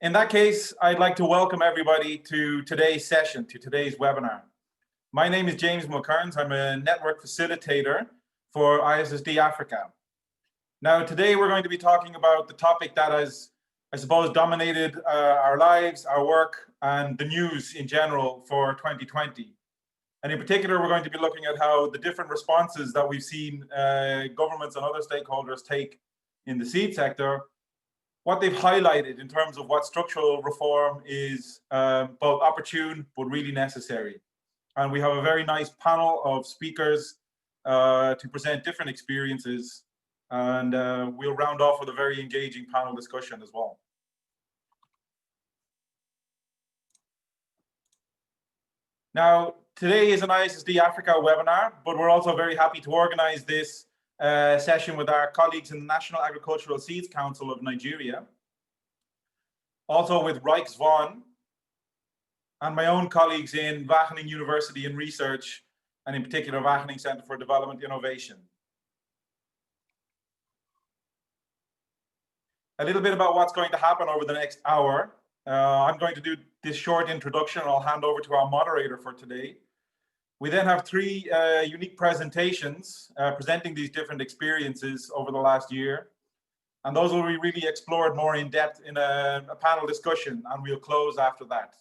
In that case, I'd like to welcome everybody to today's session, to today's webinar. My name is James Mulcairns. I'm a network facilitator for ISSD Africa. Now, today we're going to be talking about the topic that has, I suppose, dominated our lives, our work, and the news in general for 2020. And in particular, we're going to be looking at how the different responses that we've seen governments and other stakeholders take in the seed sector, what they've highlighted in terms of what structural reform is both opportune but really necessary. And we have a very nice panel of speakers to present different experiences, and we'll round off with a very engaging panel discussion as well. Now, today is an ISSD Africa webinar, but we're also very happy to organize this session with our colleagues in the National Agricultural Seeds Council of Nigeria, also with Rijkswaan, and my own colleagues in Wageningen University in Research, and in particular Wageningen Center for Development Innovation. A little bit about what's going to happen over the next hour. I'm going to do this short introduction, and I'll hand over to our moderator for today. We then have three unique presentations presenting these different experiences over the last year. And those will be really explored more in depth in a panel discussion, and we'll close after that.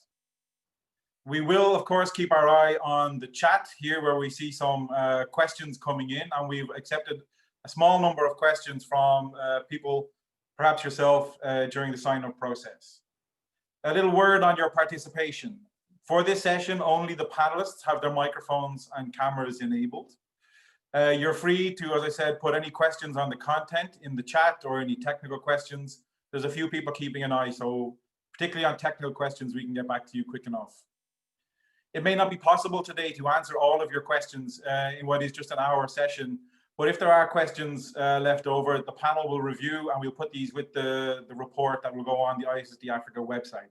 We will, of course, keep our eye on the chat here where we see some questions coming in, and we've accepted a small number of questions from people, perhaps yourself, during the sign-up process. A little word on your participation. For this session, only the panelists have their microphones and cameras enabled. You're free to, as I said, put any questions on the content in the chat or any technical questions. There's a few people keeping an eye, so particularly on technical questions, we can get back to you quick enough. It may not be possible today to answer all of your questions in what is just an hour session, but if there are questions left over, the panel will review and we'll put these with the report that will go on the ISSD Africa website.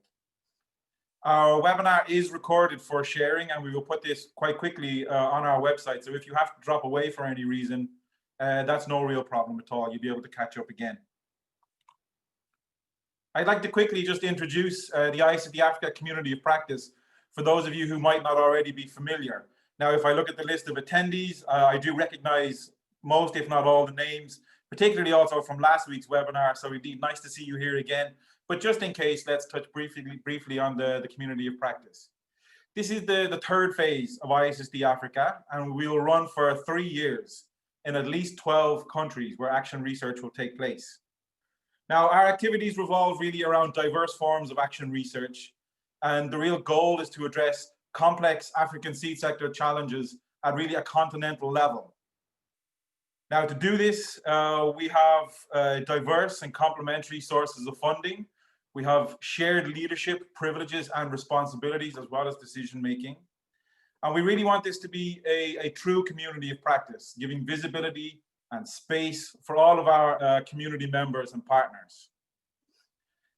Our webinar is recorded for sharing, and we will put this quite quickly on our website. So if you have to drop away for any reason, that's no real problem at all. You'll be able to catch up again. I'd like to quickly just introduce the ISSD Africa community of practice for those of you who might not already be familiar. Now, if I look at the list of attendees, I do recognize most, if not all, the names, particularly also from last week's webinar. So indeed, nice to see you here again. But just in case, let's touch briefly on the community of practice. This is the third phase of ISSD Africa, and we will run for 3 years in at least 12 countries where action research will take place. Now, our activities revolve really around diverse forms of action research, and the real goal is to address complex African seed sector challenges at really a continental level. Now, to do this, we have diverse and complementary sources of funding. We have shared leadership, privileges, and responsibilities, as well as decision-making. And we really want this to be a true community of practice, giving visibility and space for all of our community members and partners.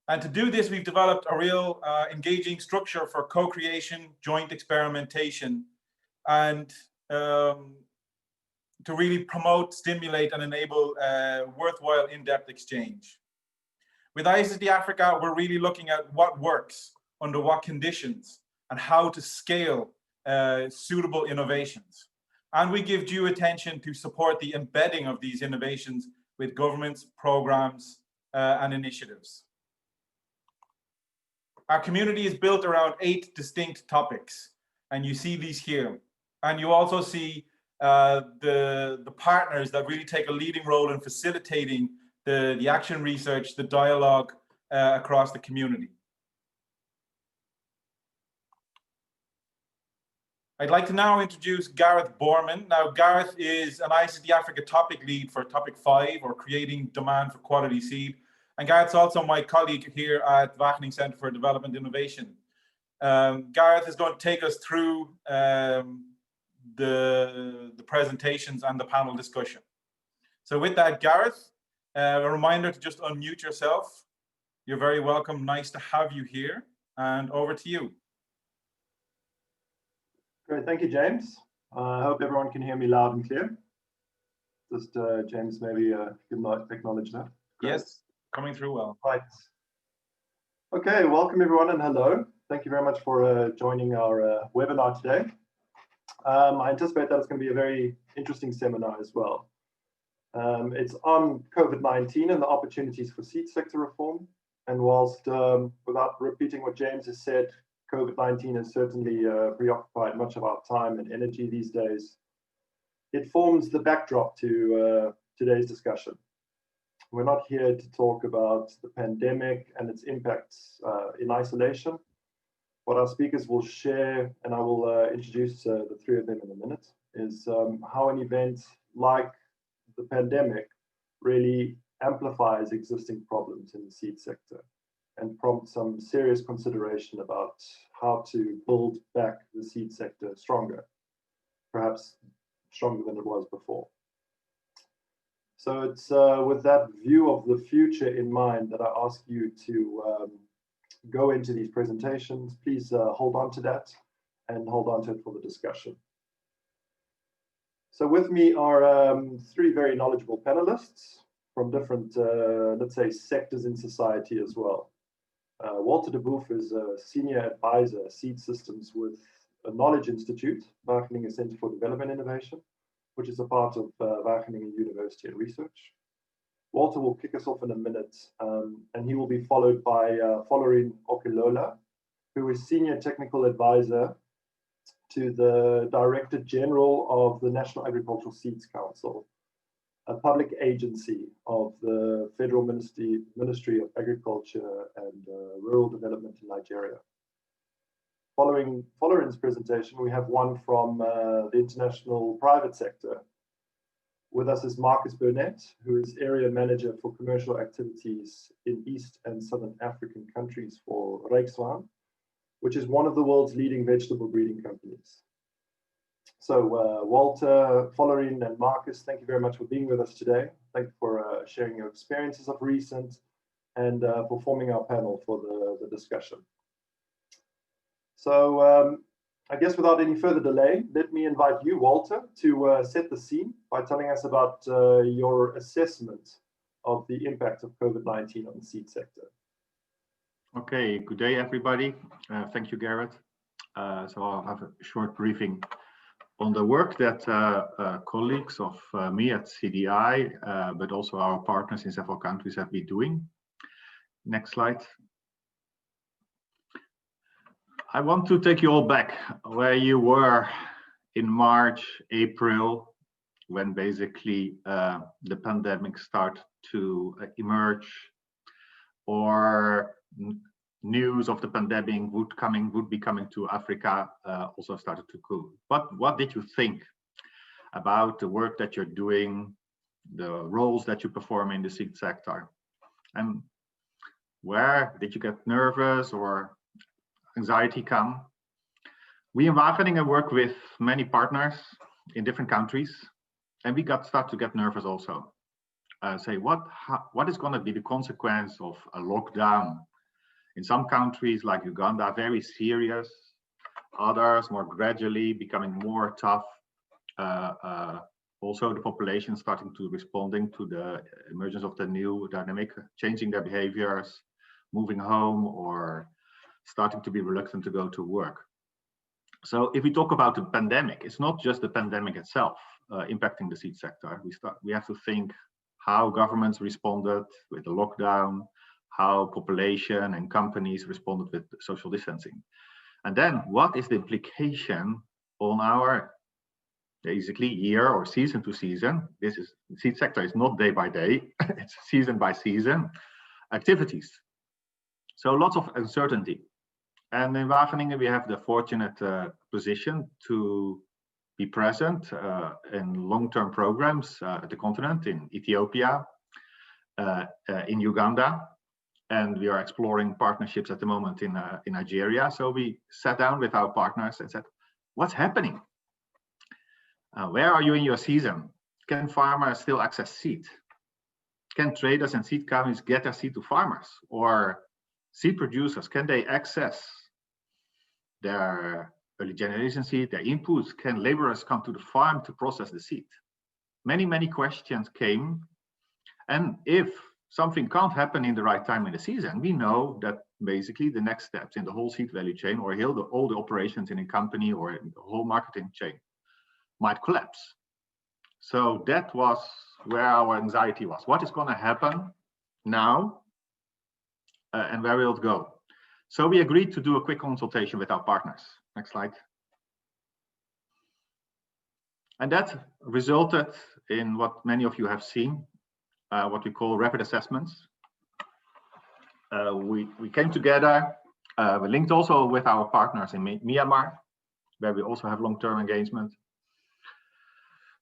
And to do this, we've developed a real engaging structure for co-creation, joint experimentation, and to really promote, stimulate, and enable worthwhile in-depth exchange. With ISSD Africa, we're really looking at what works, under what conditions, and how to scale suitable innovations. And we give due attention to support the embedding of these innovations with governments, programs, and initiatives. Our community is built around 8 distinct topics, and you see these here. And you also see the partners that really take a leading role in facilitating the action research, the dialogue across the community. I'd like to now introduce Gareth Borman. Now, Gareth is an ISSD Africa topic lead for topic 5, or creating demand for quality seed. And Gareth's also my colleague here at Wageningen Center for Development Innovation. Gareth is going to take us through the presentations and the panel discussion. So with that, Gareth, a reminder to just unmute yourself. You're very welcome. Nice to have you here. And over to you. Great, thank you, James. I hope everyone can hear me loud and clear. Just James, maybe acknowledge that. Great. Yes, coming through well. Right. Okay, welcome everyone and hello. Thank you very much for joining our webinar today. I anticipate that it's going to be a very interesting seminar as well. It's on COVID-19 and the opportunities for seed sector reform. And whilst, without repeating what James has said, COVID-19 has certainly preoccupied much of our time and energy these days, it forms the backdrop to today's discussion. We're not here to talk about the pandemic and its impacts in isolation. What our speakers will share, and I will introduce the three of them in a minute, is how an event like the pandemic really amplifies existing problems in the seed sector and prompts some serious consideration about how to build back the seed sector stronger, perhaps stronger than it was before. So it's with that view of the future in mind that I ask you to go into these presentations. Please hold on to that and hold on to it for the discussion. So with me are three very knowledgeable panelists from different, let's say, sectors in society as well. Walter de Boef is a senior advisor, seed systems with a Knowledge Institute, Wageningen Center for Development Innovation, which is a part of Wageningen University and Research. Walter will kick us off in a minute, and he will be followed by Follorin Okilola, who is Senior Technical Advisor to the Director General of the National Agricultural Seeds Council, a public agency of the Federal Ministry of Agriculture and Rural Development in Nigeria. Following Follorin's presentation, we have one from the international private sector. With us is Marcus Burnett, who is Area Manager for Commercial Activities in East and Southern African countries for Rijkswaan, which is one of the world's leading vegetable breeding companies. So Walter, Follorin, and Marcus, thank you very much for being with us today. Thank you for sharing your experiences of recent and for forming our panel for the discussion. So I guess without any further delay, let me invite you, Walter, to set the scene by telling us about your assessment of the impact of COVID-19 on the seed sector. Okay, good day, everybody. Thank you, Garrett. So I'll have a short briefing on the work that colleagues of me at CDI, but also our partners in several countries have been doing. Next slide. I want to take you all back where you were in March, April, when basically the pandemic started to emerge, or news of the pandemic would be coming to Africa also started to cool. But what did you think about the work that you're doing, the roles that you perform in the seed sector? And where did you get nervous or anxiety come? We in Wageningen work with many partners in different countries, and we start to get nervous also. Say what is going to be the consequence of a lockdown? In some countries like Uganda, very serious, others more gradually becoming more tough. Also the population starting to responding to the emergence of the new dynamic, changing their behaviors, moving home, or starting to be reluctant to go to work. So if we talk about the pandemic, it's not just the pandemic itself impacting the seed sector. We have to think how governments responded with the lockdown, how population and companies responded with social distancing. And then what is the implication on our basically year or season to season? This is the seed sector is not day by day, it's season by season activities. So lots of uncertainty. And in Wageningen, we have the fortunate position to be present in long-term programs at the continent, in Ethiopia, in Uganda, and we are exploring partnerships at the moment in Nigeria. So we sat down with our partners and said, what's happening? Where are you in your season? Can farmers still access seed? Can traders and seed companies get their seed to farmers? Or seed producers, can they access their early generation seed, their inputs? Can laborers come to the farm to process the seed? Many, many questions came. And if something can't happen in the right time in the season, we know that basically the next steps in the whole seed value chain or all the operations in a company or in the whole marketing chain might collapse. So that was where our anxiety was. What is going to happen now and where will it go? So we agreed to do a quick consultation with our partners. Next slide. And that resulted in what many of you have seen, what we call rapid assessments. We came together, we linked also with our partners in Myanmar, where we also have long-term engagement.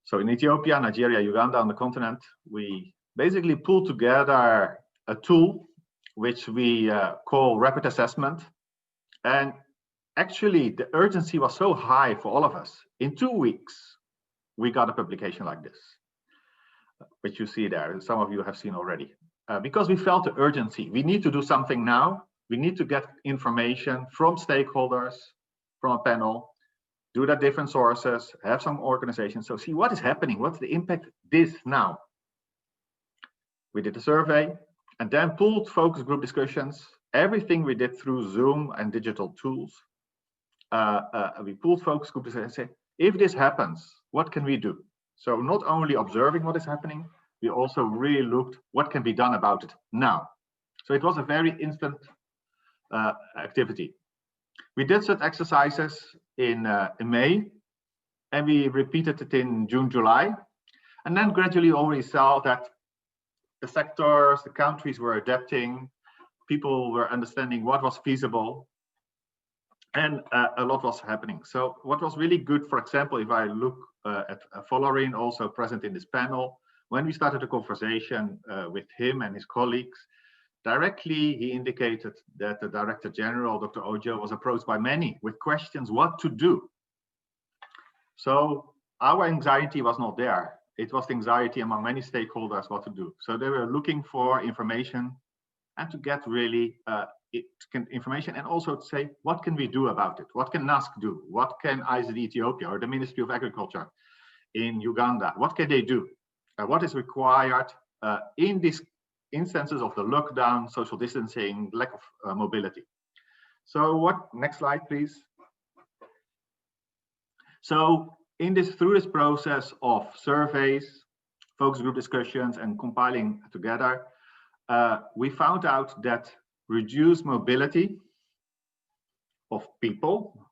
So in Ethiopia, Nigeria, Uganda on the continent, we basically pulled together a tool which we call rapid assessment. And actually the urgency was so high for all of us. In 2 weeks, we got a publication like this, which you see there, and some of you have seen already. Because we felt the urgency. We need to do something now. We need to get information from stakeholders, from a panel, do that different sources, have some organizations. So see what is happening, what's the impact this now. We did a survey and then pulled focus group discussions, everything we did through Zoom and digital tools. We pulled focus groups and said, if this happens, what can we do? So not only observing what is happening, we also really looked what can be done about it now. So it was a very instant activity. We did such exercises in May, and we repeated it in June, July. And then gradually already saw that the sectors, the countries were adapting, people were understanding what was feasible, and a lot was happening. So what was really good, for example, if I look at Volarin, also present in this panel, when we started a conversation with him and his colleagues, directly he indicated that the Director General, Dr. Ojo, was approached by many with questions what to do. So our anxiety was not there. It was the anxiety among many stakeholders what to do. So they were looking for information and to get really information, and also to say, what can we do about it? What can NASC do? What can ISSD Ethiopia or the Ministry of Agriculture in Uganda, what can they do? What is required in these instances of the lockdown, social distancing, lack of mobility? So next slide, please. So through this process of surveys, focus group discussions, and compiling together, we found out that reduced mobility of people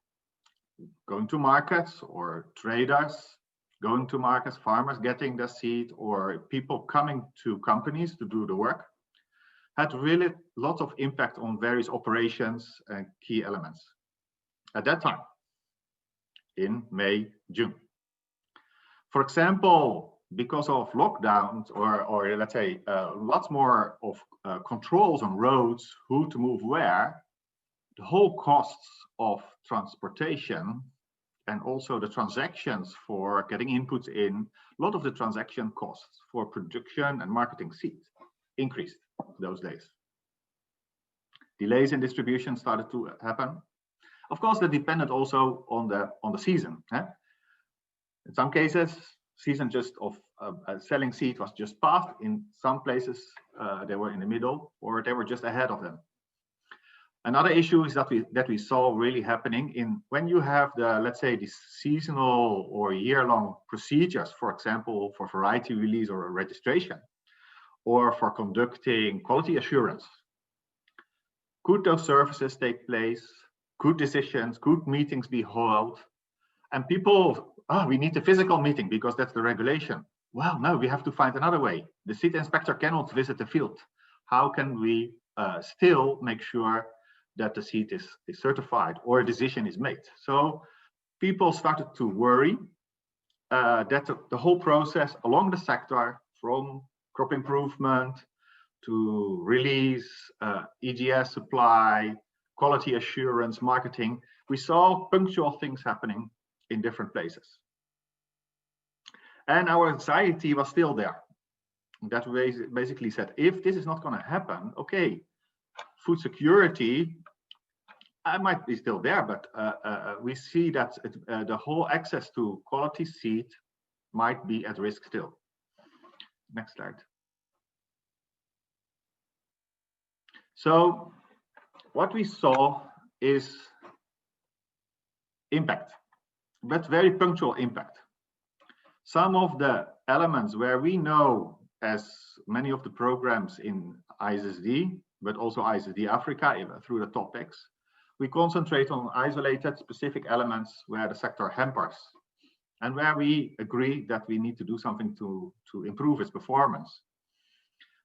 going to markets, or traders going to markets, farmers getting their seed, or people coming to companies to do the work, had really lots of impact on various operations and key elements at that time in May, June. For example, because of lockdowns, or let's say lots more of controls on roads, who to move where, the whole costs of transportation and also the transactions for getting inputs in, a lot of the transaction costs for production and marketing seeds increased those days. Delays in distribution started to happen. Of course, that depended also on the season. In some cases, season just of selling seed was just passed. In some places, they were in the middle, or they were just ahead of them. Another issue is that we saw really happening in when you have let's say the seasonal or year-long procedures, for example, for variety release or registration, or for conducting quality assurance. Could those services take place? Could decisions, could meetings be held? And people, we need a physical meeting because that's the regulation. Well, no, we have to find another way. The seed inspector cannot visit the field. How can we still make sure that the seed is certified or a decision is made? So people started to worry that the whole process along the sector, from crop improvement to release, EGS supply, quality assurance, marketing, we saw punctual things happening in different places. And our anxiety was still there. That basically said, if this is not going to happen, okay, food security, I might be still there, but we see that the whole access to quality seed might be at risk still. Next slide. So what we saw is impact, but very punctual impact. Some of the elements where we know, as many of the programs in ISSD, but also ISSD Africa through the topics, we concentrate on isolated specific elements where the sector hampers and where we agree that we need to do something to improve its performance.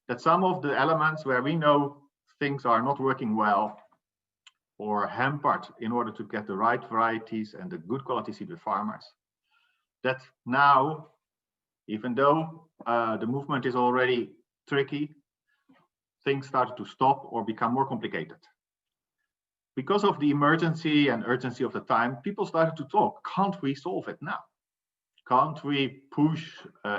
That some of the elements where we know things are not working well or hampered in order to get the right varieties and the good quality seed with farmers, that now, even though the movement is already tricky, things started to stop or become more complicated. Because of the emergency and urgency of the time, people started to talk, can't we solve it now? Can't we push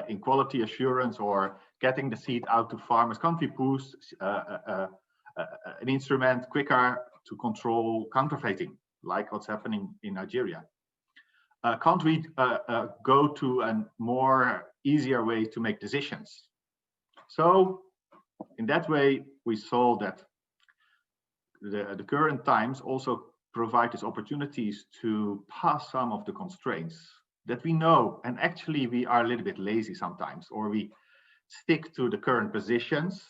in quality assurance or getting the seed out to farmers? Can't we push an instrument quicker to control counterfeiting, like what's happening in Nigeria? Can't we go to a more easier way to make decisions? So in that way, we saw that the current times also provide us opportunities to pass some of the constraints that we know, and actually we are a little bit lazy sometimes, or we stick to the current positions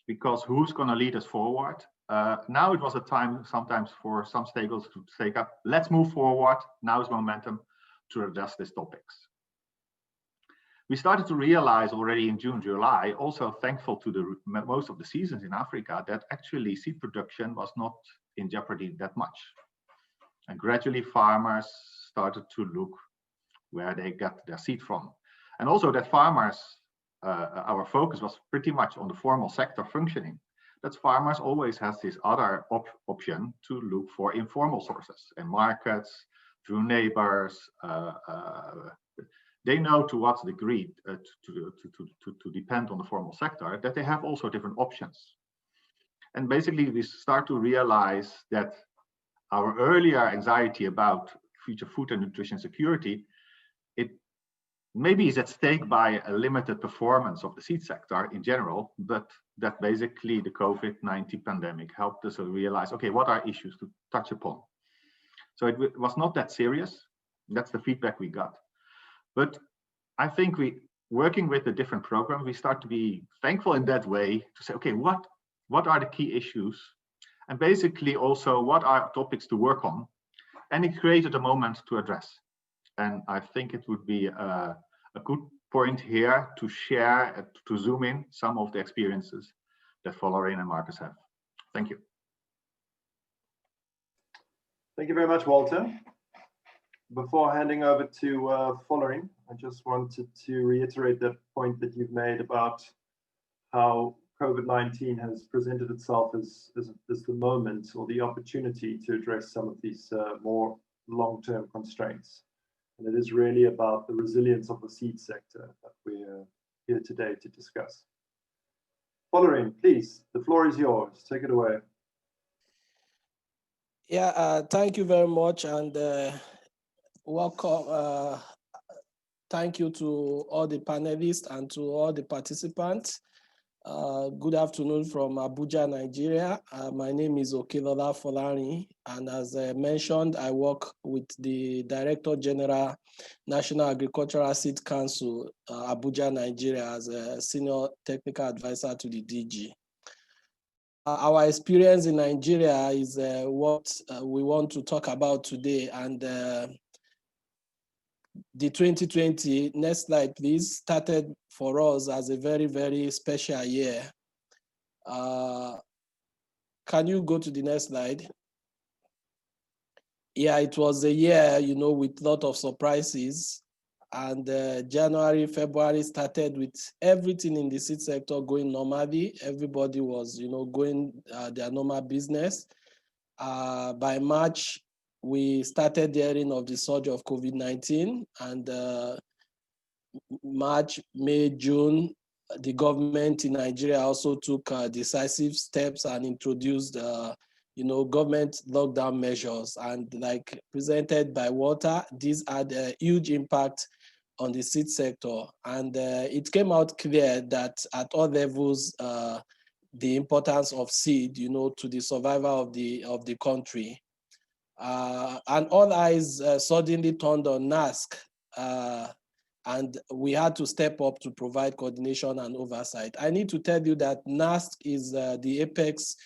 because who's going to lead us forward? Now it was a time sometimes for some stakeholders to take up, let's move forward, now is momentum to address these topics. We started to realize already in June, July, also thankful to the most of the seasons in Africa, that actually seed production was not in jeopardy that much. And gradually farmers started to look where they got their seed from. And also that farmers, our focus was pretty much on the formal sector functioning. That farmers always has this other option to look for informal sources and markets through neighbors. They know to what degree to depend on the formal sector, that they have also different options. And basically we start to realize that our earlier anxiety about future food and nutrition security, it maybe is at stake by a limited performance of the seed sector in general, but that basically the COVID-19 pandemic helped us to realize, okay, what are issues to touch upon? So it was not that serious. That's the feedback we got. But I think working with the different programs, we start to be thankful in that way to say, okay, what are the key issues? And basically also what are topics to work on? And it created a moment to address. And I think it would be a good point here to share, to zoom in some of the experiences that Florine and Marcus have. Thank you. Thank you very much, Walter. Before handing over to Florine, I just wanted to reiterate that point that you've made about how COVID-19 has presented itself as the moment or the opportunity to address some of these more long-term constraints. And it is really about the resilience of the seed sector that we're here today to discuss. Florine, please, the floor is yours. Take it away. Yeah, thank you very much, and welcome. Thank you to all the panelists and to all the participants. Good afternoon from Abuja, Nigeria. My name is Okelola Folani, and as mentioned, I work with the Director General, National Agricultural Seed Council, Abuja, Nigeria, as a Senior Technical Advisor to the DG. Our experience in Nigeria is what we want to talk about today, and the 2020, next slide please, started for us as a very, very special year. Can you go to the next slide? Yeah, it was a year, you know, with a lot of surprises. And January, February started with everything in the seed sector going normally. Everybody was, you know, going their normal business. By March, we started hearing of the surge of COVID-19, and March, May, June, the government in Nigeria also took decisive steps and introduced, you know, government lockdown measures. And like presented by Walter, these had a huge impact on the seed sector. And it came out clear that at all levels, the importance of seed, you know, to the survival of the country. And all eyes suddenly turned on NASC, and we had to step up to provide coordination and oversight. I need to tell you that NASC is the apex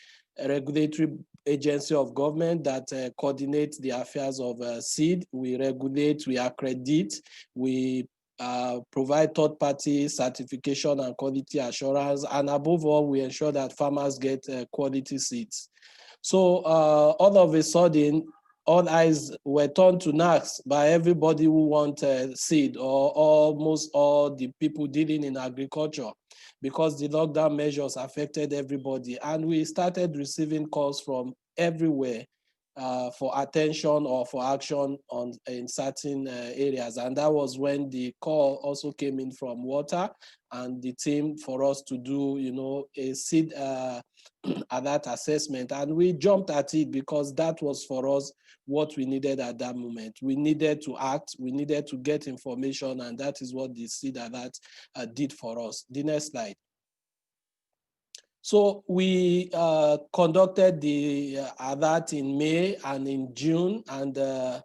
regulatory agency of government that coordinates the affairs of seed. We regulate, we accredit, we provide third-party certification and quality assurance, and above all, we ensure that farmers get quality seeds. So all of a sudden, all eyes were turned to NASC by everybody who wanted seed, or almost all the people dealing in agriculture, because the lockdown measures affected everybody. And we started receiving calls from everywhere for attention or for action in certain areas. And that was when the call also came in from water and the team for us to do, you know, a seed alert assessment. And we jumped at it because that was for us what we needed at that moment. We needed to act, we needed to get information, and that is what the seed alert did for us. The next slide. So we conducted the alert in May and in June, and the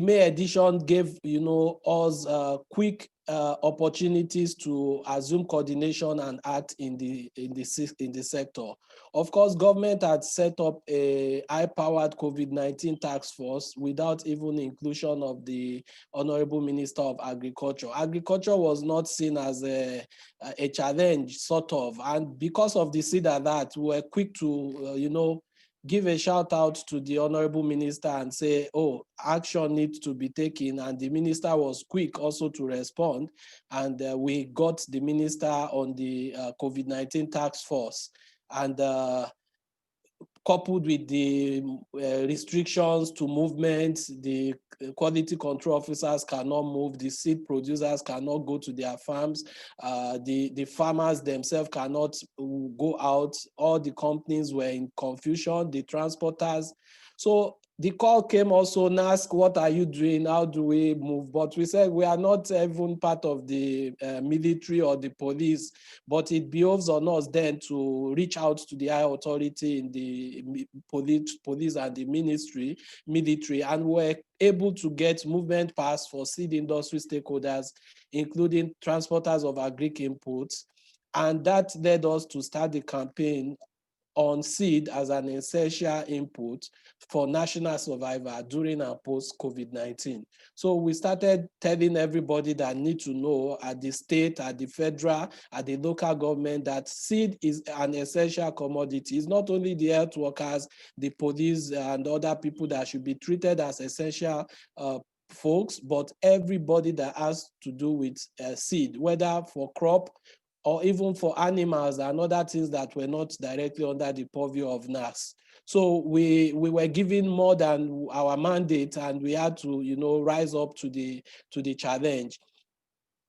May edition gave, you know, us quick opportunities to assume coordination and act in the sector. Of course, government had set up a high-powered COVID-19 task force without even inclusion of the Honorable Minister of Agriculture. Agriculture was not seen as a challenge, sort of, and because of the seed alert, we were quick to, you know, give a shout out to the Honorable Minister and say, oh, action needs to be taken. And the minister was quick also to respond. And we got the minister on the COVID-19 task force. And coupled with the restrictions to movement, the quality control officers cannot move, the seed producers cannot go to their farms, the farmers themselves cannot go out, all the companies were in confusion, the transporters. So the call came also, NASC, what are you doing? How do we move? But we said we are not even part of the military or the police, but it behoves on us then to reach out to the high authority in the police and the military, and we're able to get movement pass for seed industry stakeholders, including transporters of agri inputs. And that led us to start the campaign on seed as an essential input for national survival during and post-COVID-19. So we started telling everybody that need to know at the state, at the federal, at the local government that seed is an essential commodity. It's not only the health workers, the police and other people that should be treated as essential folks, but everybody that has to do with seed, whether for crop or even for animals and other things that were not directly under the purview of NASC. So we were given more than our mandate, and we had to, you know, rise up to the challenge.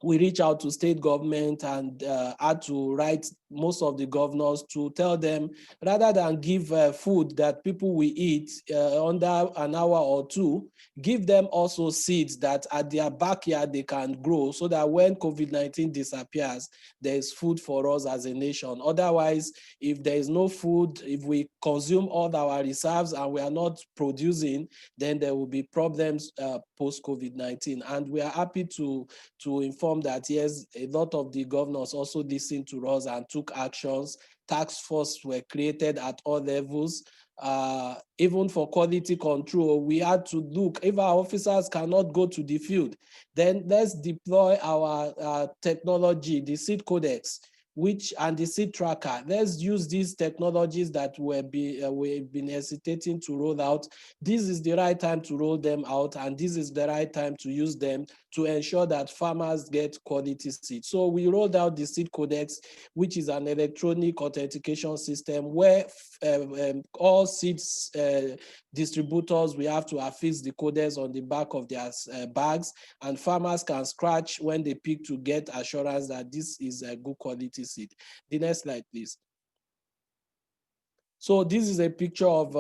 We reached out to state government and had to write most of the governors to tell them, rather than give food that people will eat under an hour or two, give them also seeds that at their backyard they can grow, so that when COVID-19 disappears, there is food for us as a nation. Otherwise, if there is no food, if we consume all our reserves and we are not producing, then there will be problems post-COVID-19. And we are happy to inform that, yes, a lot of the governors also listened to us and took actions. Task forces were created at all levels. Even for quality control, we had to look, if our officers cannot go to the field, then let's deploy our technology, the seed codex, and the seed tracker. Let's use these technologies that we've been hesitating to roll out. This is the right time to roll them out, and this is the right time to use them to ensure that farmers get quality seed. So we rolled out the seed codex, which is an electronic authentication system where all seeds distributors, we have to affix the codex on the back of their bags, and farmers can scratch when they pick to get assurance that this is a good quality seed. The next slide, please. So this is a picture of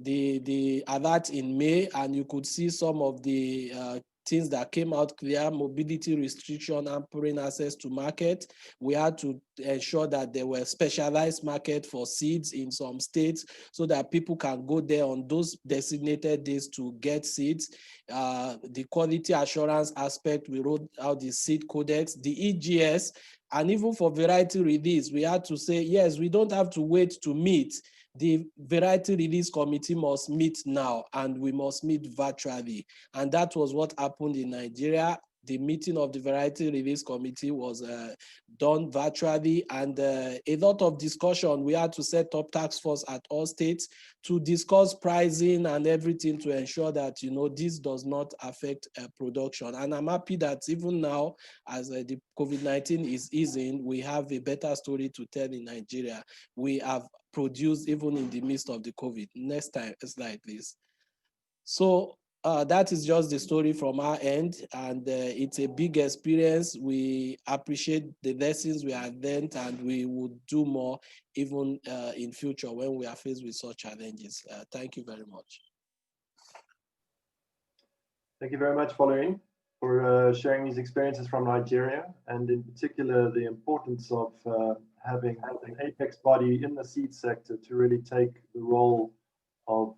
the alert in May, and you could see some of the things that came out clear: mobility restriction, hampering access to market. We had to ensure that there were specialized market for seeds in some states so that people can go there on those designated days to get seeds. The quality assurance aspect, we wrote out the seed codex, the EGS, and even for variety release, we had to say, yes, we don't have to wait to meet. The variety release committee must meet now, and we must meet virtually. And that was what happened in Nigeria. The meeting of the variety release committee was done virtually, and a lot of discussion. We had to set up task force at all states to discuss pricing and everything to ensure that, you know, this does not affect production. And I'm happy that even now, as the COVID-19 is easing, we have a better story to tell in Nigeria. We have produced even in the midst of the COVID. Next slide, please. So that is just the story from our end, and it's a big experience. We appreciate the lessons we have learned, and we would do more even in future when we are faced with such challenges. Thank you very much. Thank you very much, Following, for sharing these experiences from Nigeria, and in particular the importance of having an apex body in the seed sector to really take the role of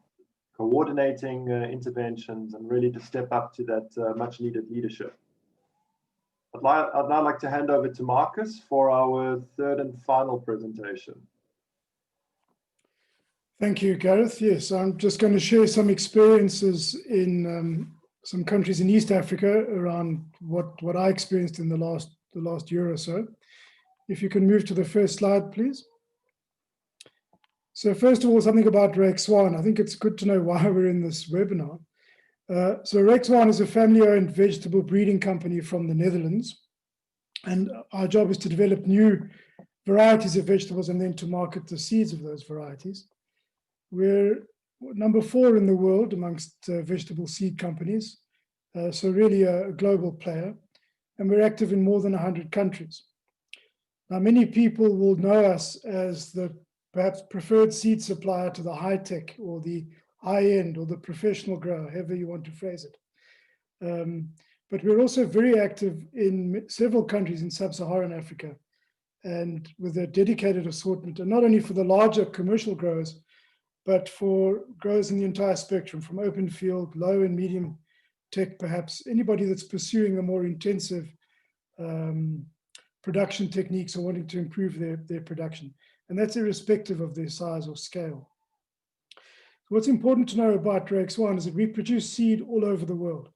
coordinating interventions and really to step up to that much needed leadership. I'd now like to hand over to Marcus for our third and final presentation. Thank you, Gareth. Yes, I'm just going to share some experiences in some countries in East Africa around what I experienced in the last year or so. If you can move to the first slide, please. So first of all, something about Rexwan. I think it's good to know why we're in this webinar. So Rexwan is a family-owned vegetable breeding company from the Netherlands. And our job is to develop new varieties of vegetables and then to market the seeds of those varieties. We're number 4 in the world amongst vegetable seed companies. So really a global player. And we're active in more than 100 countries. Now, many people will know us as the perhaps preferred seed supplier to the high-tech or the high-end or the professional grower, however you want to phrase it. But we're also very active in several countries in sub-Saharan Africa and with a dedicated assortment, and not only for the larger commercial growers, but for growers in the entire spectrum, from open field, low and medium tech, perhaps anybody that's pursuing a more intensive production techniques or wanting to improve their production. And that's irrespective of their size or scale. What's important to know about Rexwan is that we produce seed all over the world,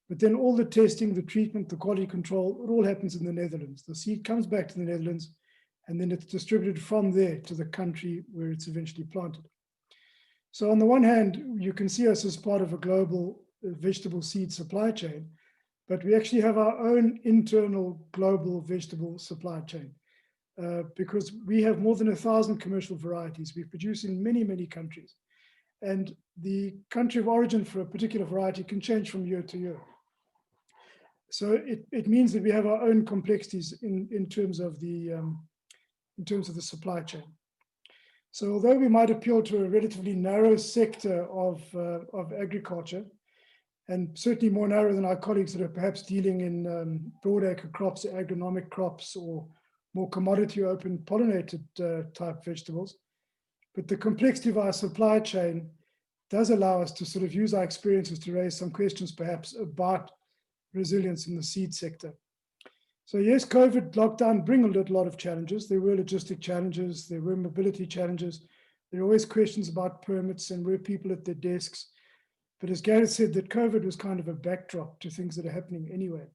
but then all the testing, the treatment, the quality control, it all happens in the Netherlands. The seed comes back to the Netherlands, and then it's distributed from there to the country where it's eventually planted. So on the one hand, you can see us as part of a global vegetable seed supply chain, but we actually have our own internal global vegetable supply chain because we have more than 1,000 commercial varieties. We produce in many, many countries. And the country of origin for a particular variety can change from year to year. So it means that we have our own complexities in terms of the supply chain. So although we might appeal to a relatively narrow sector of agriculture, and certainly more narrow than our colleagues that are perhaps dealing in broadacre crops, agronomic crops, or more commodity open pollinated type vegetables. But the complexity of our supply chain does allow us to sort of use our experiences to raise some questions perhaps about resilience in the seed sector. So yes, COVID lockdown bring a lot of challenges. There were logistic challenges, there were mobility challenges. There are always questions about permits and where people at their desks. But as Gareth said, that COVID was kind of a backdrop to things that are happening anyway.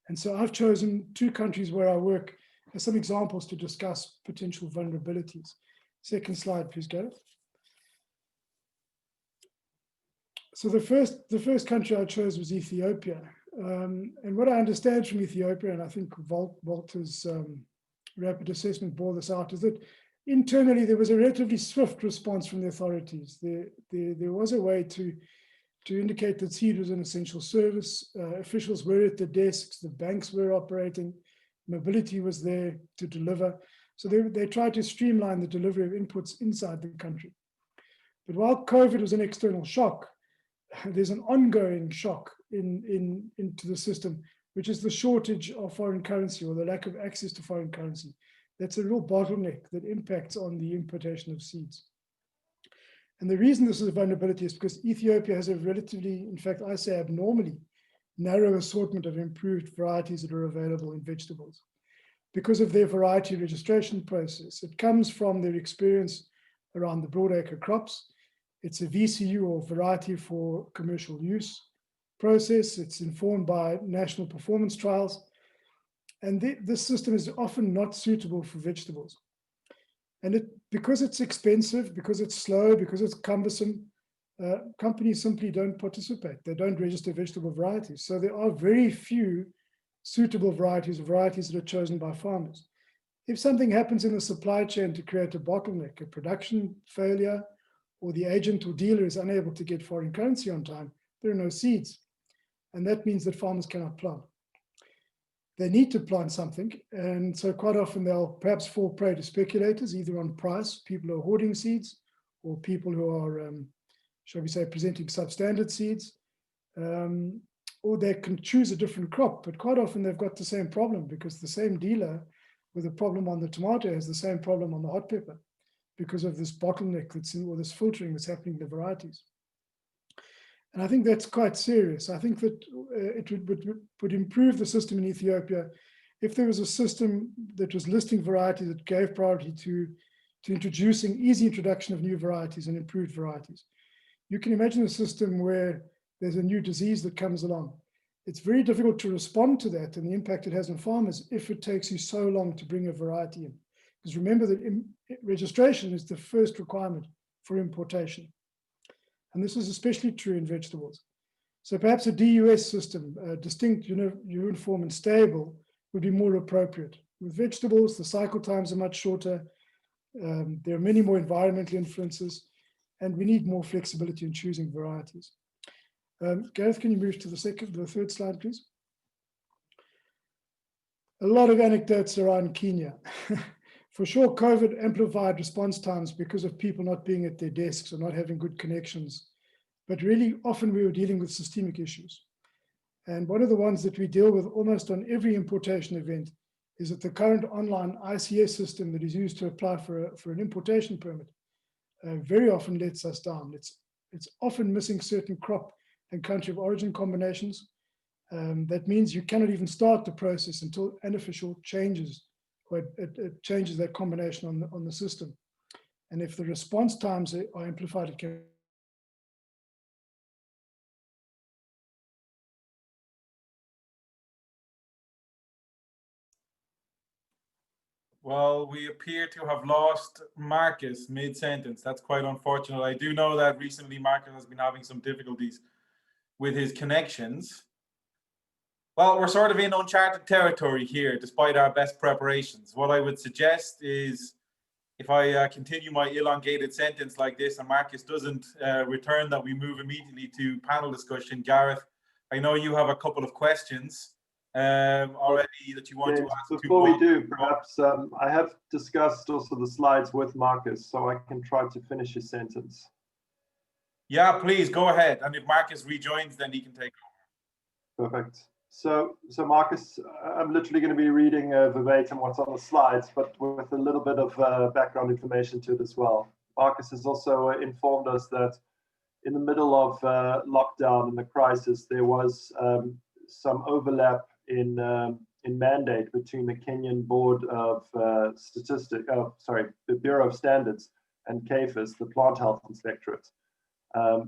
And so I've chosen 2 countries where I work as some examples to discuss potential vulnerabilities. Second slide, please, Gareth. So the first country I chose was Ethiopia. And what I understand from Ethiopia, and I think Walter's rapid assessment bore this out, is that internally there was a relatively swift response from the authorities. There was a way to indicate that seed was an essential service. Officials were at the desks, the banks were operating, mobility was there to deliver. So they tried to streamline the delivery of inputs inside the country. But while COVID was an external shock, there's an ongoing shock into the system, which is the shortage of foreign currency or the lack of access to foreign currency. That's a real bottleneck that impacts on the importation of seeds. And the reason this is a vulnerability is because Ethiopia has a relatively, in fact, I say abnormally, narrow assortment of improved varieties that are available in vegetables. Because of their variety registration process, it comes from their experience around the broadacre crops. It's a VCU, or variety for commercial use process. It's informed by national performance trials. And this system is often not suitable for vegetables. And because it's expensive, because it's slow, because it's cumbersome, companies simply don't participate. They don't register vegetable varieties. So there are very few suitable varieties that are chosen by farmers. If something happens in the supply chain to create a bottleneck, a production failure, or the agent or dealer is unable to get foreign currency on time, there are no seeds. And that means that farmers cannot plant. They need to plant something. And so quite often they'll perhaps fall prey to speculators, either on price, people who are hoarding seeds, or people who are, shall we say, presenting substandard seeds. Or they can choose a different crop, but quite often they've got the same problem, because the same dealer with a problem on the tomato has the same problem on the hot pepper, because of this bottleneck that's in, or this filtering that's happening in the varieties. And I think that's quite serious. I think that it would improve the system in Ethiopia if there was a system that was listing varieties that gave priority to introducing easy introduction of new varieties and improved varieties. You can imagine a system where there's a new disease that comes along. It's very difficult to respond to that and the impact it has on farmers if it takes you so long to bring a variety in. Because remember that registration is the first requirement for importation. And this is especially true in vegetables. So perhaps a DUS system, distinct, uniform and stable, would be more appropriate. With vegetables, the cycle times are much shorter. There are many more environmental influences, and we need more flexibility in choosing varieties. Gareth, can you move to the third slide, please? A lot of anecdotes around Kenya. For sure, COVID amplified response times because of people not being at their desks or not having good connections. But really, often we were dealing with systemic issues. And one of the ones that we deal with almost on every importation event is that the current online ICS system that is used to apply for an importation permit very often lets us down. It's often missing certain crop and country of origin combinations. That means you cannot even start the process until an official changes, or it changes that combination on the system. And if the response times are amplified, it can. Well, we appear to have lost Marcus mid-sentence. That's quite unfortunate. I do know that recently Marcus has been having some difficulties with his connections. Well, we're sort of in uncharted territory here, despite our best preparations. What I would suggest is, if I continue my elongated sentence like this and Marcus doesn't return, that we move immediately to panel discussion. Gareth, I know you have a couple of questions already that you want to ask. Before we do, perhaps I have discussed also the slides with Marcus, so I can try to finish his sentence. Yeah, please go ahead. And if Marcus rejoins, then he can take over. Perfect. So Marcus, I'm literally going to be reading verbatim what's on the slides, but with a little bit of background information to it as well. Marcus has also informed us that in the middle of lockdown and the crisis, there was some overlap in mandate between the Kenyan Board of the Bureau of Standards and CAFES, the Plant Health Inspectorate,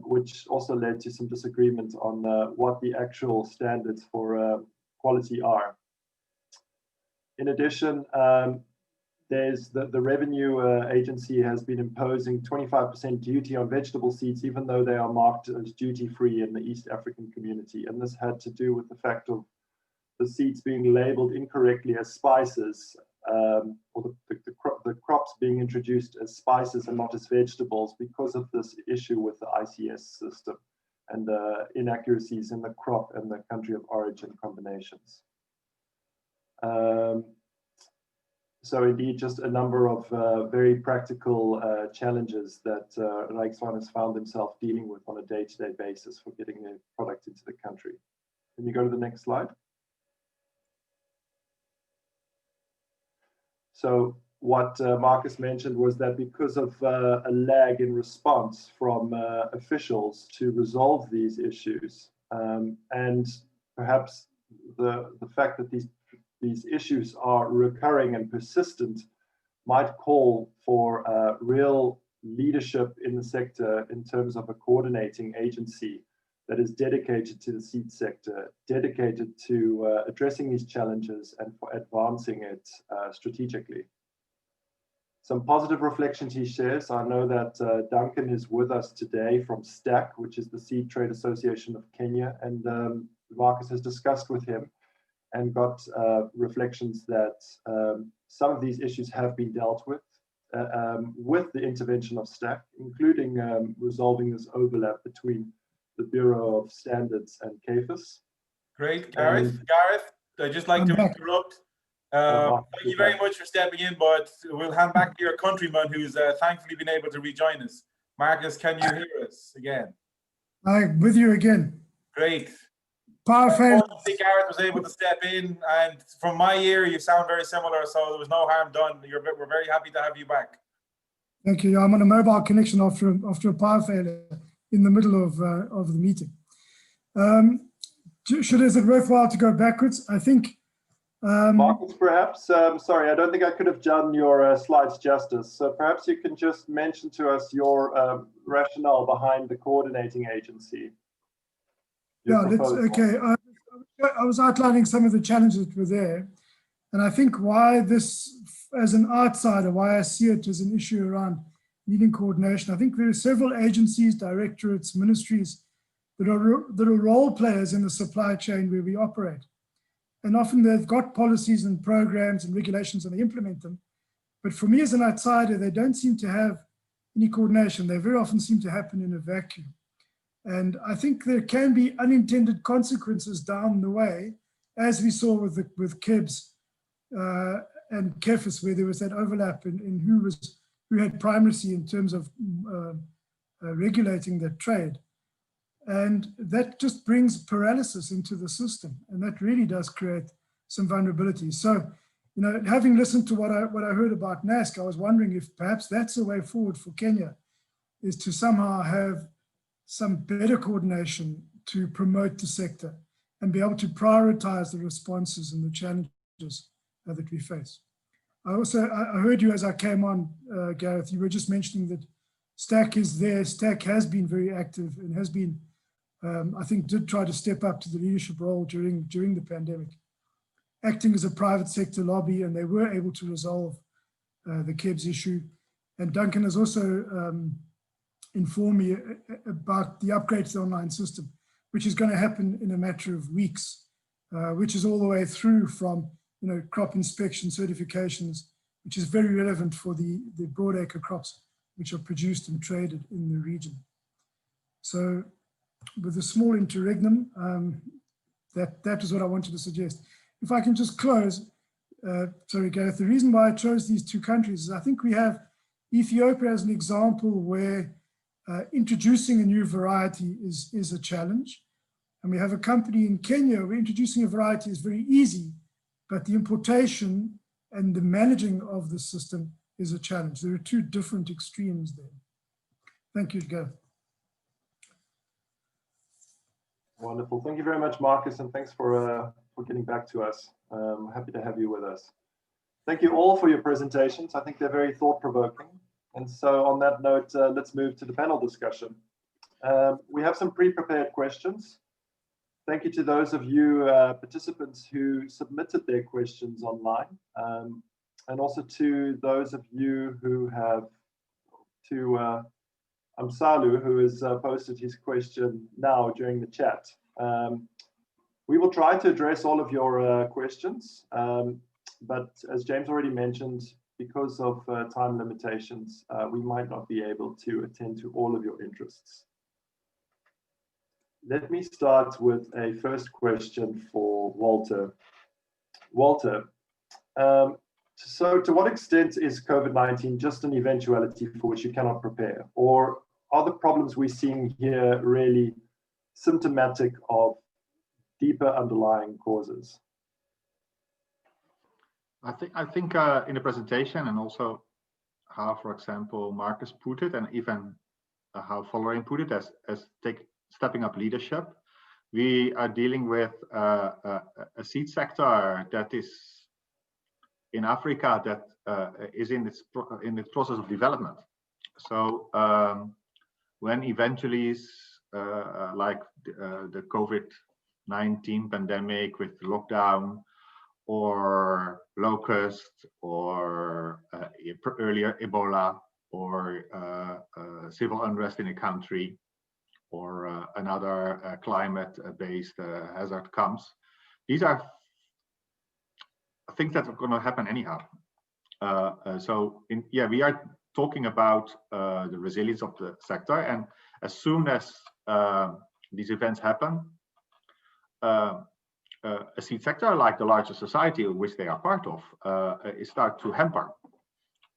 which also led to some disagreement on what the actual standards for quality are. In addition, there's the revenue agency has been imposing 25% duty on vegetable seeds, even though they are marked as duty-free in the East African community. And this had to do with the fact of the seeds being labeled incorrectly as spices, or the crops being introduced as spices and not as vegetables, because of this issue with the ICS system and the inaccuracies in the crop and the country of origin combinations. So indeed, just a number of very practical challenges that Rijkswaan has found himself dealing with on a day-to-day basis for getting their product into the country. Can you go to the next slide? So what Marcus mentioned was that because of a lag in response from officials to resolve these issues, and perhaps the fact that these issues are recurring and persistent might call for real leadership in the sector in terms of a coordinating agency that is dedicated to the seed sector, dedicated to addressing these challenges and for advancing it strategically. Some positive reflections he shares. I know that Duncan is with us today from STAC, which is the Seed Trade Association of Kenya, and Marcus has discussed with him and got reflections that some of these issues have been dealt with the intervention of STAC, including resolving this overlap between the Bureau of Standards and CAFIS. Great, Gareth. Gareth, I'd just like to interrupt. Thank you very much for stepping in, but we'll hand back to your countryman who's thankfully been able to rejoin us. Marcus, can you hear us again? I'm with you again. Great. Unfortunately, Gareth was able to step in, and from my ear, you sound very similar, so there was no harm done. We're very happy to have you back. Thank you. I'm on a mobile connection after a power failure in the middle of the meeting. Is it worthwhile to go backwards? I think. Marcus, perhaps, sorry, I don't think I could have done your slides justice. So perhaps you can just mention to us your rationale behind the coordinating agency. Yeah, that's okay. I was outlining some of the challenges that were there. And I think why this, as an outsider, why I see it as an issue around needing coordination. I think there are several agencies, directorates, ministries that are role players in the supply chain where we operate. And often they've got policies and programs and regulations and they implement them. But for me as an outsider, they don't seem to have any coordination. They very often seem to happen in a vacuum. And I think there can be unintended consequences down the way, as we saw with KEBS and CAFIS, where there was that overlap in who had primacy in terms of regulating that trade. And that just brings paralysis into the system. And that really does create some vulnerability. So, you know, having listened to what I heard about NASC, I was wondering if perhaps that's a way forward for Kenya, is to somehow have some better coordination to promote the sector and be able to prioritize the responses and the challenges that we face. I heard you as I came on, Gareth, you were just mentioning that STAC is there. STAC has been very active and has been, I think, did try to step up to the leadership role during the pandemic, acting as a private sector lobby, and they were able to resolve the KEBS issue. And Duncan has also informed me about the upgrade to the online system, which is going to happen in a matter of weeks, which is all the way through from, you know, crop inspection certifications, which is very relevant for the broadacre crops, which are produced and traded in the region. So with a small interregnum, that is what I wanted to suggest. If I can just close, sorry, Gareth, the reason why I chose these two countries is I think we have Ethiopia as an example where introducing a new variety is a challenge. And we have a company in Kenya where introducing a variety is very easy, but the importation and the managing of the system is a challenge. There are two different extremes there. Thank you, Gareth. Wonderful. Thank you very much, Marcus, and thanks for getting back to us. Happy to have you with us. Thank you all for your presentations. I think they're very thought-provoking. And so on that note, let's move to the panel discussion. We have some pre-prepared questions. Thank you to those of you participants who submitted their questions online, and also to those of you who have, to Amsalu, who has posted his question now during the chat. We will try to address all of your questions, but as James already mentioned, because of time limitations, we might not be able to attend to all of your interests. Let me start with a first question for Walter. Walter, So to what extent is COVID-19 just an eventuality for which you cannot prepare? Or are the problems we're seeing here really symptomatic of deeper underlying causes? I think in the presentation, and also how, for example, Marcus put it, and even how Following put it, as stepping up leadership, we are dealing with a seed sector that is in Africa that is in its process of development. So when eventually like the COVID-19 pandemic with lockdown, or locust, or earlier Ebola, or civil unrest in a country, or another climate-based hazard comes. These are things that are going to happen anyhow. We are talking about the resilience of the sector, and as soon as these events happen, a seed sector like the larger society which they are part of is start to hamper.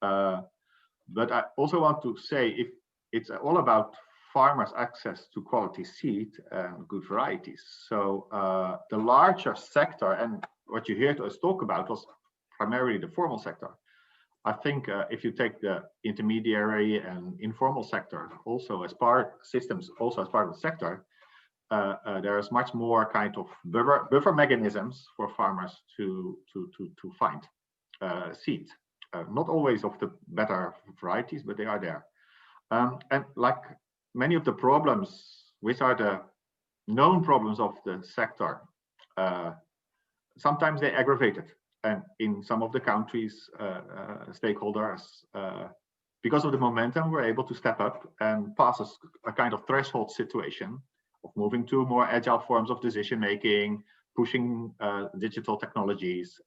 But I also want to say, if it's all about farmers' access to quality seed and good varieties. So the larger sector, and what you heard us talk about was primarily the formal sector. I think if you take the intermediary and informal sector also as part systems, also as part of the sector, there is much more kind of buffer mechanisms for farmers to find seed. Not always of the better varieties, but they are there. And like many of the problems, which are the known problems of the sector, sometimes they aggravate it. And in some of the countries, stakeholders, because of the momentum, were able to step up and pass a kind of threshold situation of moving to more agile forms of decision making, pushing digital technologies.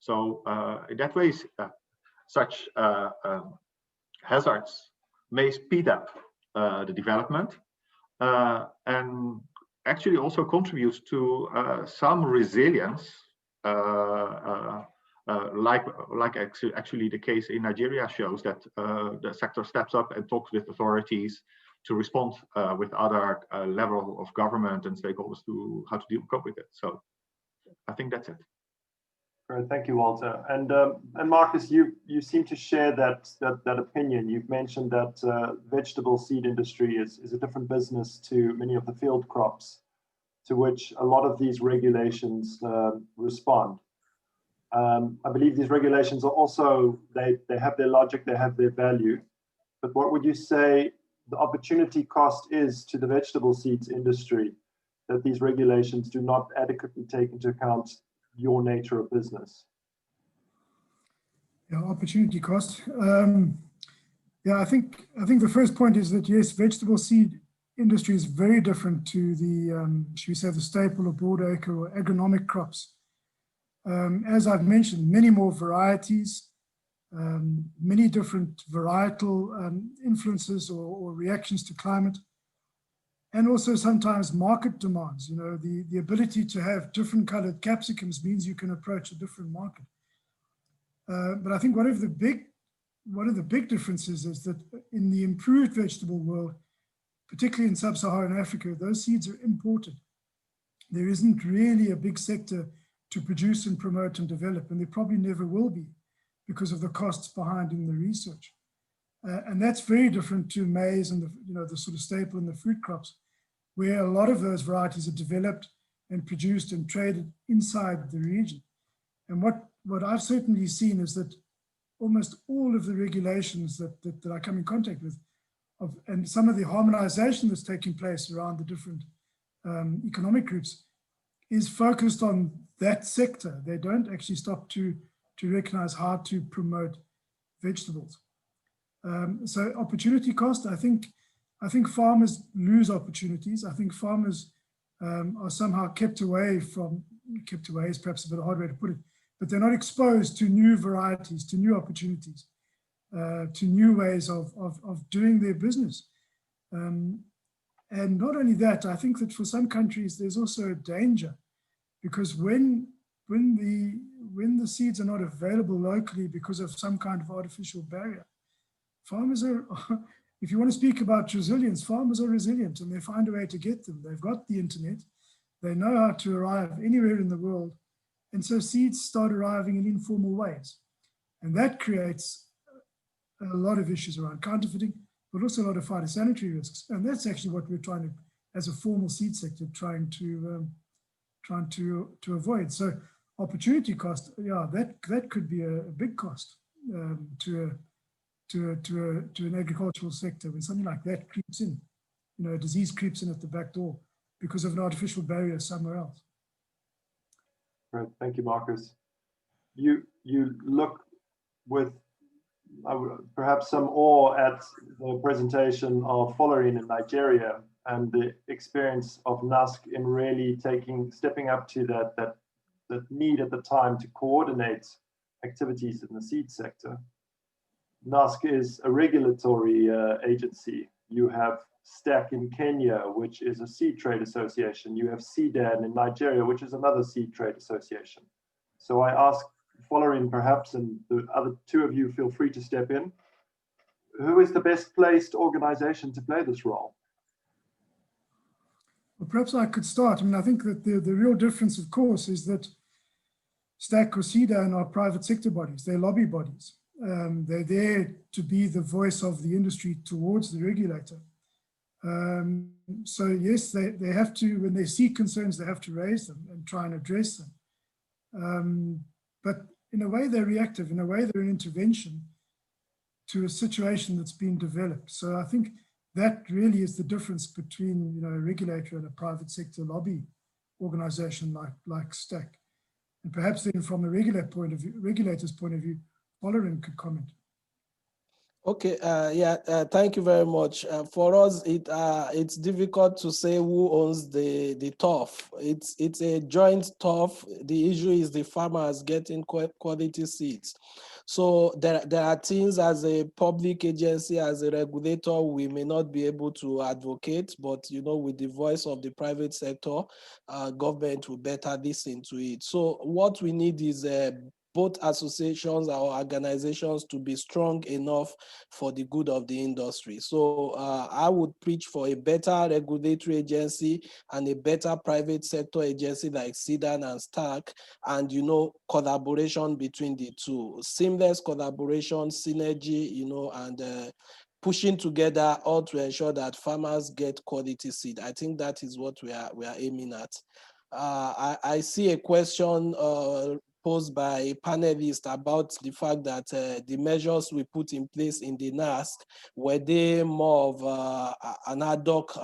So in that way, such hazards may speed up the development and actually also contributes to some resilience, like actually the case in Nigeria shows that the sector steps up and talks with authorities to respond with other level of government and stakeholders to how to cope with it. So I think that's it. Great, thank you, Walter. And Marcus, you seem to share that opinion. You've mentioned that vegetable seed industry is a different business to many of the field crops, to which a lot of these regulations respond. I believe these regulations are also, they have their logic, they have their value. But what would you say the opportunity cost is to the vegetable seeds industry that these regulations do not adequately take into account your nature of business? Yeah, opportunity cost. Yeah, I think the first point is that yes, vegetable seed industry is very different to the, should we say, the staple or broadacre or agronomic crops. As I've mentioned, many more varieties, many different varietal influences or reactions to climate, and also sometimes market demands. You know, the ability to have different colored capsicums means you can approach a different market. But I think one of the big differences is that in the improved vegetable world, particularly in sub-Saharan Africa, those seeds are imported. There isn't really a big sector to produce and promote and develop, and there probably never will be because of the costs behind in the research. And that's very different to maize and the sort of staple and the fruit crops, where a lot of those varieties are developed and produced and traded inside the region. And what I've certainly seen is that almost all of the regulations that I come in contact with, and some of the harmonization that's taking place around the different economic groups, is focused on that sector. They don't actually stop to recognize how to promote vegetables. So opportunity cost, I think farmers lose opportunities. I think farmers are somehow kept away is perhaps a bit of a hard way to put it, but they're not exposed to new varieties, to new opportunities, to new ways of doing their business. And not only that, I think that for some countries, there's also a danger, because when when the seeds are not available locally because of some kind of artificial barrier, farmers are, if you want to speak about resilience, farmers are resilient and they find a way to get them. They've got the internet, they know how to arrive anywhere in the world. And so seeds start arriving in informal ways. And that creates a lot of issues around counterfeiting, but also a lot of phytosanitary risks. And that's actually what we're trying to, as a formal seed sector, trying to avoid. So opportunity cost, yeah, that could be a big cost to an agricultural sector when something like that creeps in. You know, a disease creeps in at the back door because of an artificial barrier somewhere else. Right, thank you, Marcus. You look with perhaps some awe at the presentation of Following in Nigeria and the experience of NASC in really stepping up to that need at the time to coordinate activities in the seed sector. NASC is a regulatory agency. You have STAC in Kenya, which is a seed trade association. You have CDAN in Nigeria, which is another seed trade association. So I ask Following perhaps, and the other two of you feel free to step in, who is the best placed organization to play this role? Well, perhaps I could start. I mean, I think that the real difference, of course, is that STAC or CDAN are private sector bodies. They're lobby bodies. They're there to be the voice of the industry towards the regulator. So yes, they have to, when they see concerns, they have to raise them and try and address them. But in a way, they're reactive. In a way, they're an intervention to a situation that's been developed. So I think that really is the difference between, you know, a regulator and a private sector lobby organization like STAC. And perhaps then from a regulator's point of view, Following could comment. Okay, thank you very much. For us, it's difficult to say who owns the turf. It's a joint turf. The issue is the farmers getting quality seeds. So there are things as a public agency, as a regulator, we may not be able to advocate, but you know, with the voice of the private sector, government will better listen to it. So what we need is both associations or organizations to be strong enough for the good of the industry. So I would preach for a better regulatory agency and a better private sector agency like CDAN and STAC, and, you know, collaboration between the two, seamless collaboration, synergy, you know, and pushing together all to ensure that farmers get quality seed. I think that is what we are aiming at. I see a question posed by a panelist about the fact that the measures we put in place in the NASC, were they more of an ad hoc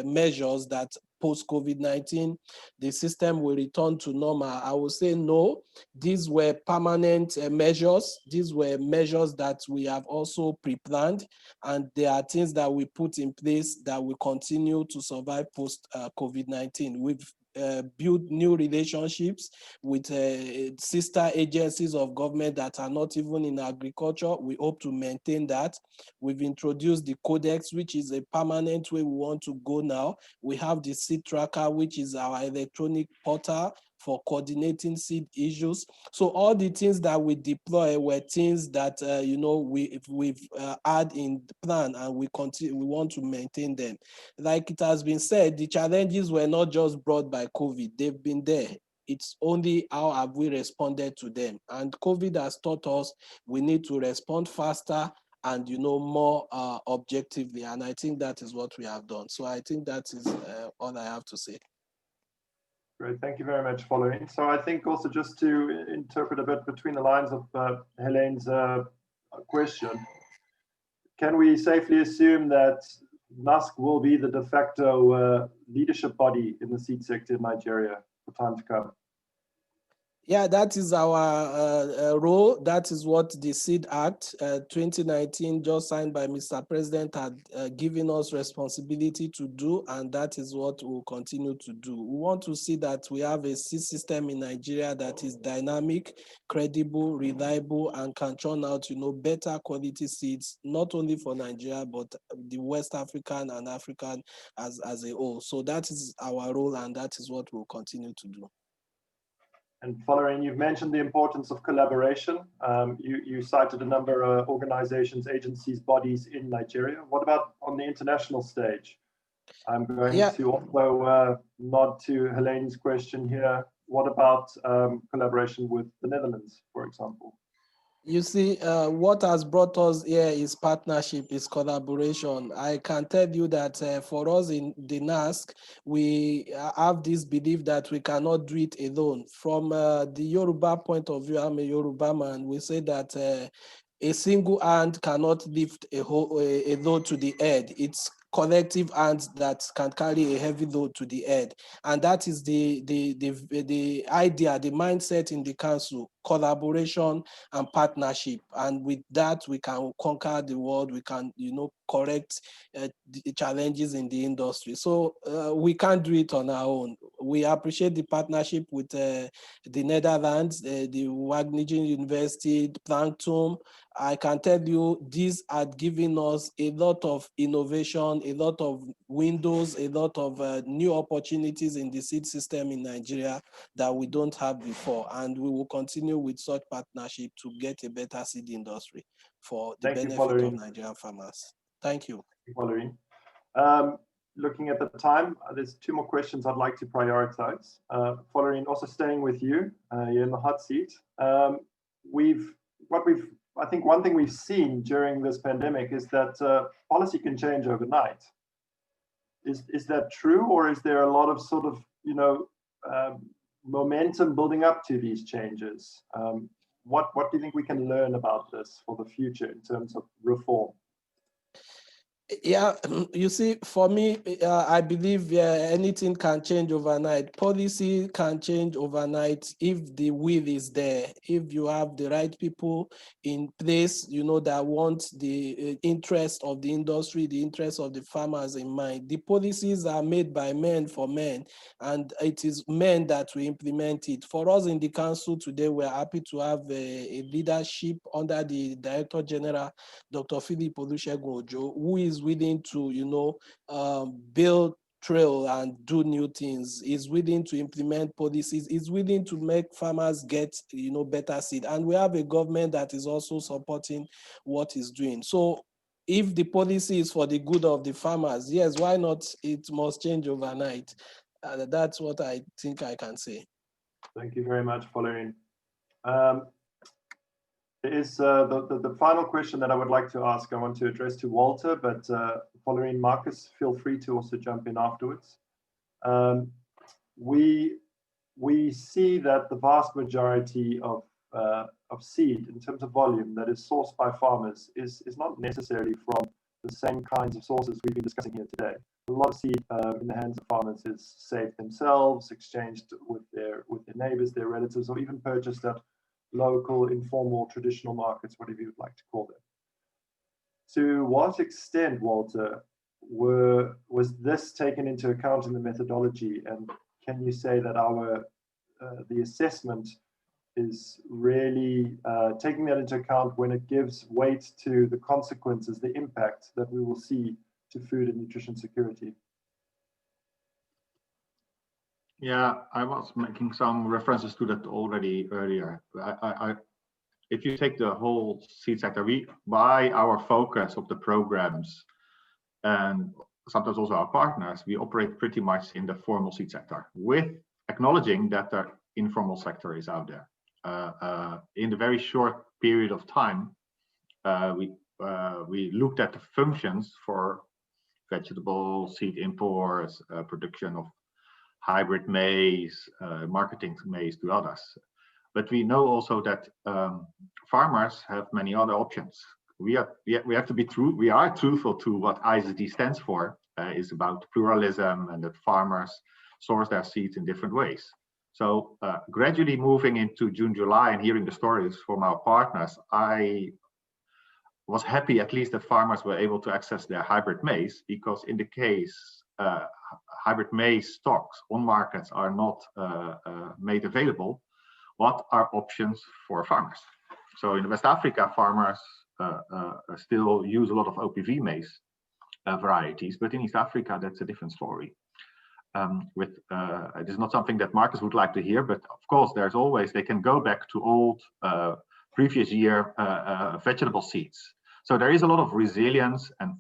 measures that post-COVID-19, the system will return to normal? I would say no. These were permanent measures. These were measures that we have also pre-planned, and there are things that we put in place that will continue to survive post-COVID-19. We've build new relationships with sister agencies of government that are not even in agriculture. We hope to maintain that. We've introduced the Codex, which is a permanent way we want to go now. We have the seed tracker, which is our electronic portal for coordinating seed issues. So all the things that we deploy were things that you know, we've had in the plan, and we want to maintain them. Like it has been said, the challenges were not just brought by COVID, they've been there. It's only how have we responded to them. And COVID has taught us we need to respond faster and, you know, more objectively. And I think that is what we have done. So I think that is all I have to say. Great, thank you very much, Following. So I think also just to interpret a bit between the lines of Helene's question, can we safely assume that NASC will be the de facto leadership body in the seed sector in Nigeria for time to come? Yeah, that is our role. That is what the Seed Act 2019, just signed by Mr. President, had given us responsibility to do, and that is what we'll continue to do. We want to see that we have a seed system in Nigeria that is dynamic, credible, reliable, and can churn out, you know, better quality seeds, not only for Nigeria, but the West African and African as a whole. So that is our role, and that is what we'll continue to do. And following, you've mentioned the importance of collaboration. You cited a number of organizations, agencies, bodies in Nigeria. What about on the international stage? I'm going to also nod to Helene's question here. What about collaboration with the Netherlands, for example? You see, what has brought us here is partnership, is collaboration. I can tell you that for us in the NASC, we have this belief that we cannot do it alone. From the Yoruba point of view, I'm a Yoruba man, we say that a single hand cannot lift a load to the head. It's collective hands that can carry a heavy load to the head. And that is the idea, the mindset in the council: collaboration and partnership. And with that, we can conquer the world. We can, correct the challenges in the industry. So we can't do it on our own. We appreciate the partnership with the Netherlands, the Wageningen University, Plankton. I can tell you, these are giving us a lot of innovation, a lot of windows, a lot of new opportunities in the seed system in Nigeria that we don't have before. And we will continue with such partnership to get a better seed industry for the benefit of Nigerian farmers. Thank you. Thank you, Valerie. Looking at the time, there's 2 more questions I'd like to prioritize. Valerie, also staying with you, you're in the hot seat. I think one thing we've seen during this pandemic is that policy can change overnight. Is that true, or is there a lot of sort of, momentum building up to these changes? What do you think we can learn about this for the future in terms of reform? Yeah, you see, for me, I believe anything can change overnight. Policy can change overnight if the will is there, if you have the right people in place, that want the interest of the industry, the interest of the farmers in mind. The policies are made by men for men, and it is men that will implement it. For us in the council today, we're happy to have a leadership under the Director General, Dr. Philip Olusegun Ojo, who is willing to, build trail and do new things. Is willing to implement policies. Is willing to make farmers get, better seed. And we have a government that is also supporting what he's doing. So if the policy is for the good of the farmers, yes, why not? It must change overnight. That's what I think I can say. Thank you very much, Pauline. Is the final question that I would like to ask, I want to address to Walter, but following Marcus, feel free to also jump in afterwards. We see that the vast majority of seed in terms of volume that is sourced by farmers is not necessarily from the same kinds of sources we've been discussing here today. A lot of seed in the hands of farmers is saved themselves, exchanged with their neighbors, their relatives, or even purchased at local, informal, traditional markets, whatever you'd like to call them. To what extent, Walter, was this taken into account in the methodology? And can you say that the assessment is really taking that into account when it gives weight to the consequences, the impact that we will see to food and nutrition security? Yeah, I was making some references to that already earlier. If you take the whole seed sector, by our focus of the programs and sometimes also our partners, we operate pretty much in the formal seed sector, with acknowledging that the informal sector is out there. In the very short period of time, we looked at the functions for vegetable seed imports, production of hybrid maize, marketing maize to others. But we know also that farmers have many other options. We have to be true. We are truthful to what ISSD stands for, is about pluralism, and that farmers source their seeds in different ways. So gradually moving into June, July, and hearing the stories from our partners, I was happy at least that farmers were able to access their hybrid maize, because in the case hybrid maize stocks on markets are not made available, what are options for farmers? So in West Africa, farmers still use a lot of OPV maize varieties, but in East Africa, that's a different story. It is not something that Marcus would like to hear, but of course, there's always, they can go back to old previous year vegetable seeds. So there is a lot of resilience and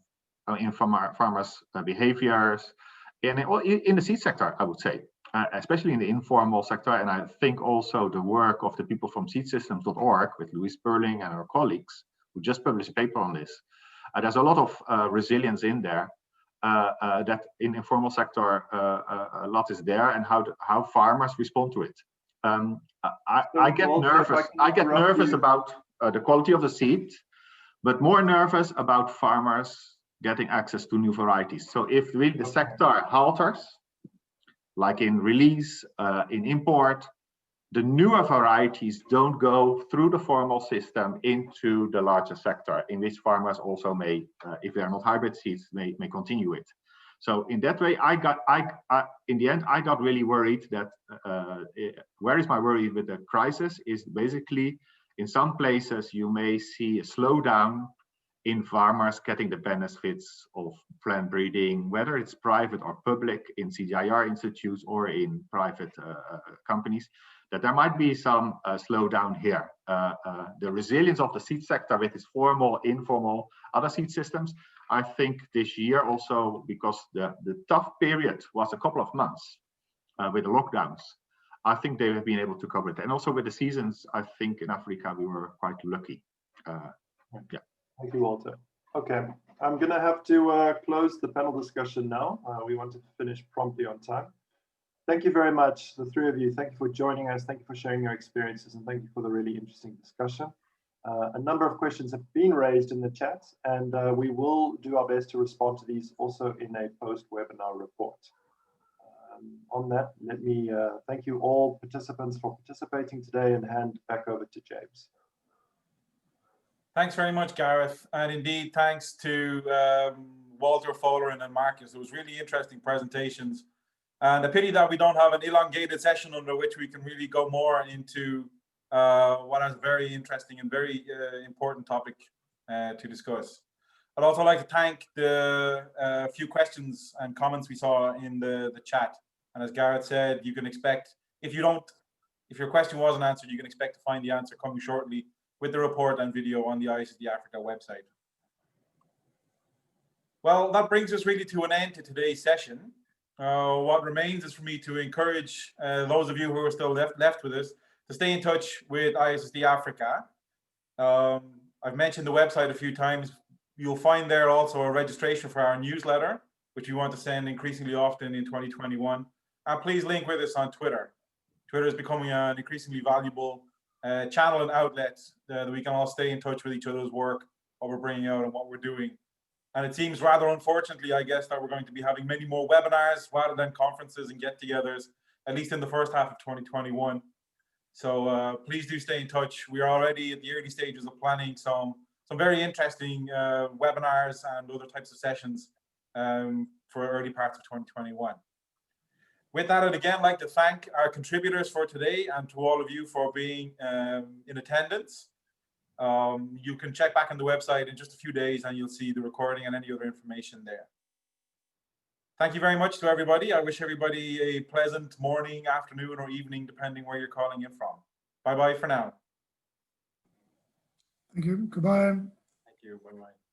in farmers' behaviors in the seed sector, I would say, especially in the informal sector. And I think also the work of the people from seedsystems.org with Louise Perling and her colleagues, who just published a paper on this. There's a lot of resilience in there. That in informal sector a lot is there, and how farmers respond to it. I get nervous. I get nervous about the quality of the seed, but more nervous about farmers getting access to new varieties. So if really the sector halters, like in release, in import, the newer varieties don't go through the formal system into the larger sector, in which farmers also may, if they are not hybrid seeds, may continue it. So in that way, in the end, I got really worried that where is my worry with the crisis is basically in some places you may see a slowdown in farmers getting the benefits of plant breeding, whether it's private or public, in CGIAR institutes or in private companies, that there might be some slowdown here. The resilience of the seed sector with its formal, informal, other seed systems, I think this year also, because the tough period was a couple of months with the lockdowns, I think they have been able to cover it. And also with the seasons, I think in Africa, we were quite lucky. Yeah. Thank you, Walter. Okay, I'm going to have to close the panel discussion now. We want to finish promptly on time. Thank you very much, the three of you. Thank you for joining us. Thank you for sharing your experiences, and thank you for the really interesting discussion. A number of questions have been raised in the chat, and we will do our best to respond to these also in a post-webinar report. On that, let me thank you all participants for participating today and hand back over to James. Thanks very much, Gareth. And indeed, thanks to Walter, Fowler, and Marcus. It was really interesting presentations. And a pity that we don't have an elongated session under which we can really go more into what is a very interesting and very important topic to discuss. I'd also like to thank the few questions and comments we saw in the chat. And as Gareth said, you can expect, if your question wasn't answered, you can expect to find the answer coming shortly with the report and video on the ISSD Africa website. Well, that brings us really to an end to today's session. What remains is for me to encourage those of you who are still left with us to stay in touch with ISSD Africa. I've mentioned the website a few times. You'll find there also a registration for our newsletter, which we want to send increasingly often in 2021. And please link with us on Twitter. Twitter is becoming an increasingly valuable channel and outlet that we can all stay in touch with each other's work, what we're bringing out and what we're doing. And it seems rather unfortunately, I guess, that we're going to be having many more webinars rather than conferences and get-togethers, at least in the first half of 2021. So please do stay in touch. We are already at the early stages of planning some very interesting webinars and other types of sessions for early parts of 2021. With that, I'd again like to thank our contributors for today and to all of you for being in attendance. You can check back on the website in just a few days and you'll see the recording and any other information there. Thank you very much to everybody. I wish everybody a pleasant morning, afternoon, or evening, depending where you're calling in from. Bye-bye for now. Thank you. Goodbye. Thank you. Bye-bye.